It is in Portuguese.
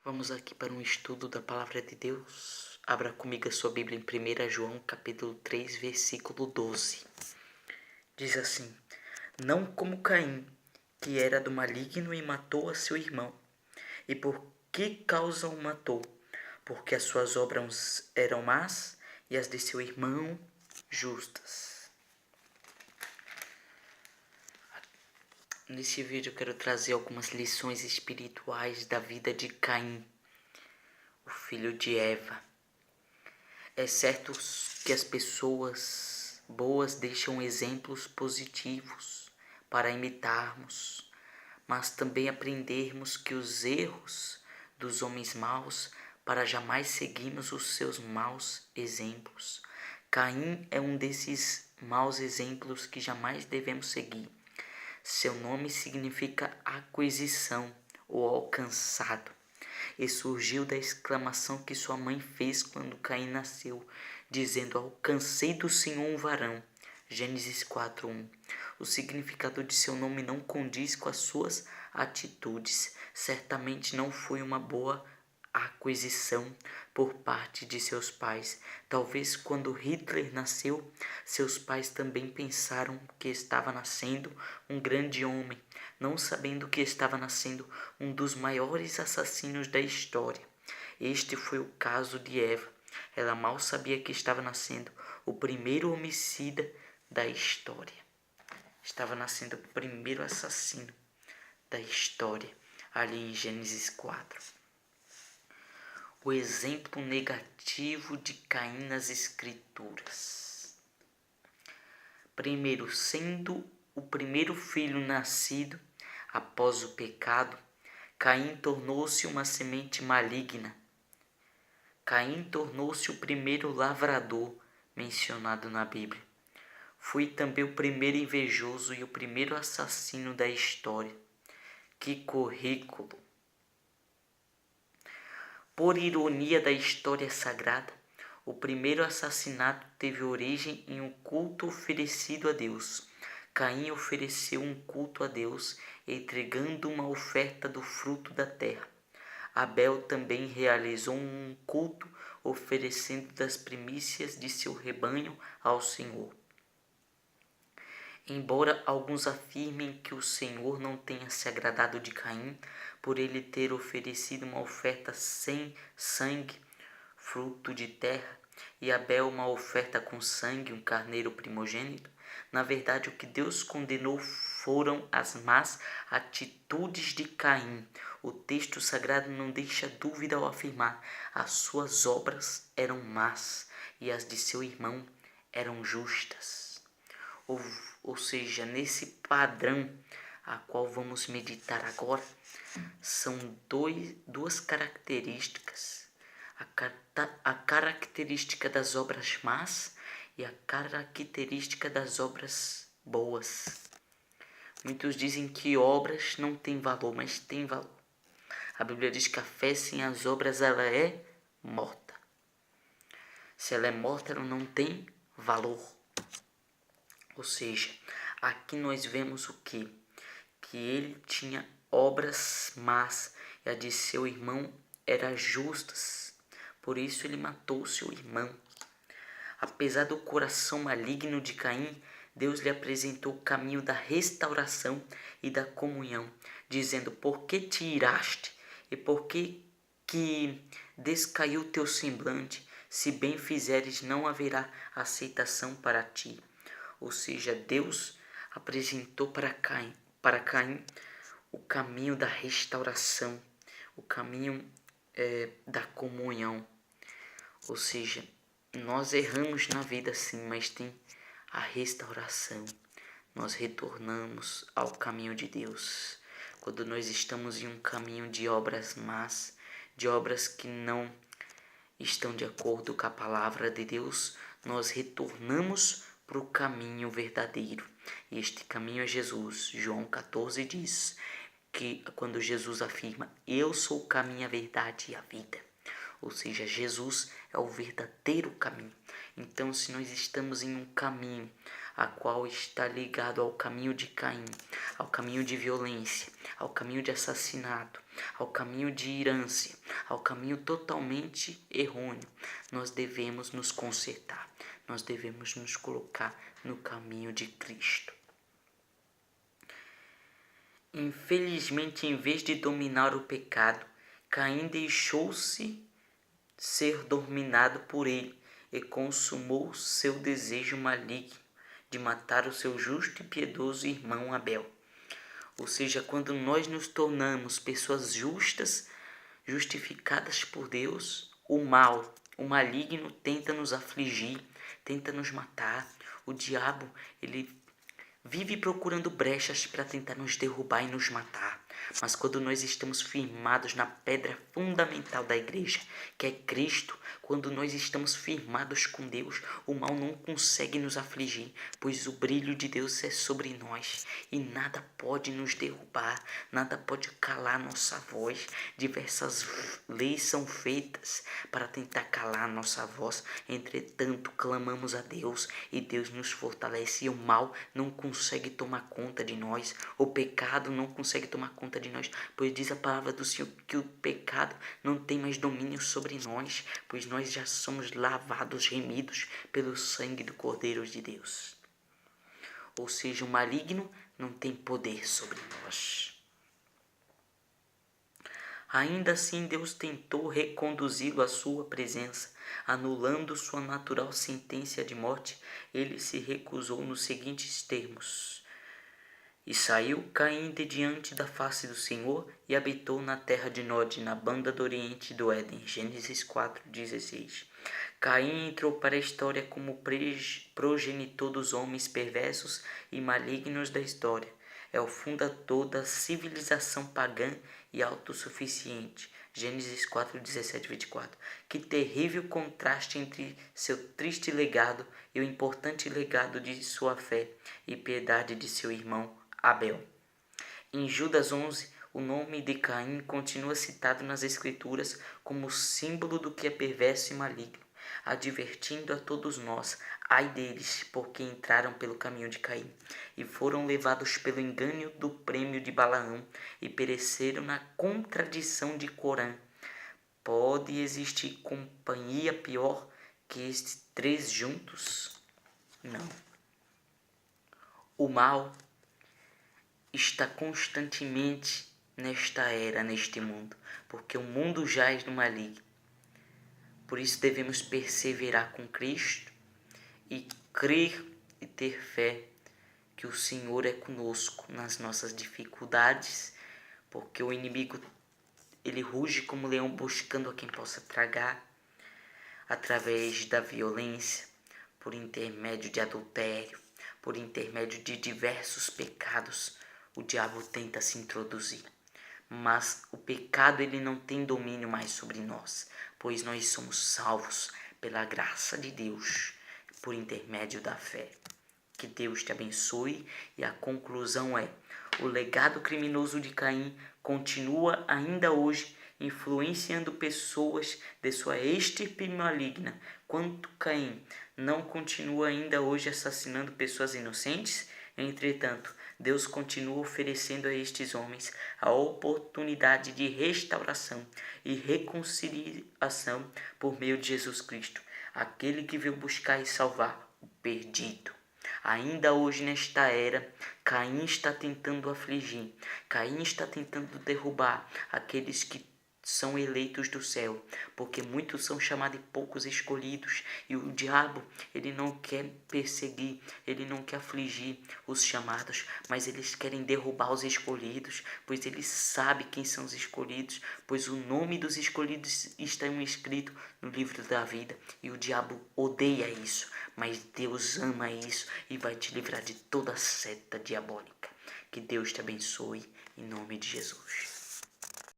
Vamos aqui para um estudo da Palavra de Deus. Abra comigo a sua Bíblia em 1 João, capítulo 3, versículo 12. Diz assim: Não como Caim, que era do maligno e matou a seu irmão. E por que causa o matou? Porque as suas obras eram más e as de seu irmão justas. Nesse vídeo eu quero trazer algumas lições espirituais da vida de Caim, o filho de Eva. É certo que as pessoas boas deixam exemplos positivos para imitarmos, mas também aprendermos que os erros dos homens maus para jamais seguirmos os seus maus exemplos. Caim é um desses maus exemplos que jamais devemos seguir. Seu nome significa aquisição ou alcançado, e surgiu da exclamação que sua mãe fez quando Caim nasceu, dizendo: Alcancei do Senhor um varão. Gênesis 4:1. O significado de seu nome não condiz com as suas atitudes. Certamente não foi uma boa aquisição por parte de seus pais. Talvez quando Hitler nasceu, seus pais também pensaram que estava nascendo um grande homem, não sabendo que estava nascendo um dos maiores assassinos da história. Este foi o caso de Eva. Ela mal sabia que estava nascendo o primeiro homicida da história. Estava nascendo o primeiro assassino da história, ali em Gênesis 4. O exemplo negativo de Caim nas Escrituras. Primeiro, sendo o primeiro filho nascido após o pecado, Caim tornou-se uma semente maligna. Caim tornou-se o primeiro lavrador mencionado na Bíblia. Foi também o primeiro invejoso e o primeiro assassino da história. Que currículo! Por ironia da história sagrada, o primeiro assassinato teve origem em um culto oferecido a Deus. Caim ofereceu um culto a Deus, entregando uma oferta do fruto da terra. Abel também realizou um culto, oferecendo das primícias de seu rebanho ao Senhor. Embora alguns afirmem que o Senhor não tenha se agradado de Caim, por ele ter oferecido uma oferta sem sangue, fruto de terra, e Abel uma oferta com sangue, um carneiro primogênito, na verdade o que Deus condenou foram as más atitudes de Caim. O texto sagrado não deixa dúvida ao afirmar: as suas obras eram más e as de seu irmão eram justas. Ou seja, nesse padrão a qual vamos meditar agora, são duas características. A característica das obras más e a característica das obras boas. Muitos dizem que obras não têm valor, mas têm valor. A Bíblia diz que a fé sem as obras ela é morta. Se ela é morta, ela não tem valor. Ou seja, aqui nós vemos o quê? Que ele tinha obras más e a de seu irmão era justas. Por isso ele matou seu irmão. Apesar do coração maligno de Caim, Deus lhe apresentou o caminho da restauração e da comunhão, dizendo: Por que te iraste? E por que descaiu teu semblante? Se bem fizeres, não haverá aceitação para ti. Ou seja, Deus apresentou para Caim o caminho da restauração, o caminho da comunhão. Ou seja, nós erramos na vida sim, mas tem a restauração. Nós retornamos ao caminho de Deus. Quando nós estamos em um caminho de obras más, de obras que não estão de acordo com a palavra de Deus, nós retornamos para o caminho verdadeiro. E este caminho é Jesus. João 14 diz que quando Jesus afirma: Eu sou o caminho, a verdade e a vida. Ou seja, Jesus é o verdadeiro caminho. Então, se nós estamos em um caminho a qual está ligado ao caminho de Caim, ao caminho de violência, ao caminho de assassinato, ao caminho de irância, ao caminho totalmente errôneo, nós devemos nos consertar, nós devemos nos colocar no caminho de Cristo. Infelizmente, em vez de dominar o pecado, Caim deixou-se ser dominado por ele e consumou seu desejo maligno de matar o seu justo e piedoso irmão Abel. Ou seja, quando nós nos tornamos pessoas justas, justificadas por Deus, o mal, o maligno tenta nos afligir, tenta nos matar. O diabo, ele vive procurando brechas para tentar nos derrubar e nos matar. Mas quando nós estamos firmados na pedra fundamental da igreja, que é Cristo, quando nós estamos firmados com Deus, o mal não consegue nos afligir, pois o brilho de Deus é sobre nós e nada pode nos derrubar, nada pode calar nossa voz. Diversas leis são feitas para tentar calar nossa voz, entretanto clamamos a Deus e Deus nos fortalece e o mal não consegue tomar conta de nós, o pecado não consegue tomar conta de nós, pois diz a palavra do Senhor que o pecado não tem mais domínio sobre nós, pois nós já somos lavados, remidos pelo sangue do Cordeiro de Deus. Ou seja, o maligno não tem poder sobre nós. Ainda assim, Deus tentou reconduzi-lo à sua presença, anulando sua natural sentença de morte. Ele se recusou nos seguintes termos: E saiu Caim de diante da face do Senhor e habitou na terra de Nod, na banda do oriente do Éden. Gênesis 4:16. Caim entrou para a história como progenitor dos homens perversos e malignos da história. É o fundador da civilização pagã e autossuficiente. Gênesis 4:17-24. Que terrível contraste entre seu triste legado e o importante legado de sua fé e piedade de seu irmão Abel. Em Judas 11, o nome de Caim continua citado nas Escrituras como símbolo do que é perverso e maligno, advertindo a todos nós: ai deles, porque entraram pelo caminho de Caim, e foram levados pelo engano do prêmio de Balaão, e pereceram na contradição de Corã. Pode existir companhia pior que estes três juntos? Não. O mal está constantemente nesta era, neste mundo, porque o mundo jaz no maligno. Por isso devemos perseverar com Cristo e crer e ter fé que o Senhor é conosco nas nossas dificuldades, porque o inimigo, ele ruge como leão buscando a quem possa tragar, através da violência, por intermédio de adultério, por intermédio de diversos pecados. O diabo tenta se introduzir, mas o pecado, ele não tem domínio mais sobre nós, pois nós somos salvos pela graça de Deus, por intermédio da fé. Que Deus te abençoe, e a conclusão é: o legado criminoso de Caim continua ainda hoje, influenciando pessoas de sua estirpe maligna. Quanto Caim não continua ainda hoje assassinando pessoas inocentes, entretanto, Deus continua oferecendo a estes homens a oportunidade de restauração e reconciliação por meio de Jesus Cristo, aquele que veio buscar e salvar o perdido. Ainda hoje, nesta era, Caim está tentando afligir, Caim está tentando derrubar aqueles que são eleitos do céu, porque muitos são chamados e poucos escolhidos, e o diabo, ele não quer perseguir, ele não quer afligir os chamados, mas eles querem derrubar os escolhidos, pois ele sabe quem são os escolhidos, pois o nome dos escolhidos está escrito no livro da vida, e o diabo odeia isso, mas Deus ama isso e vai te livrar de toda seta diabólica. Que Deus te abençoe, em nome de Jesus.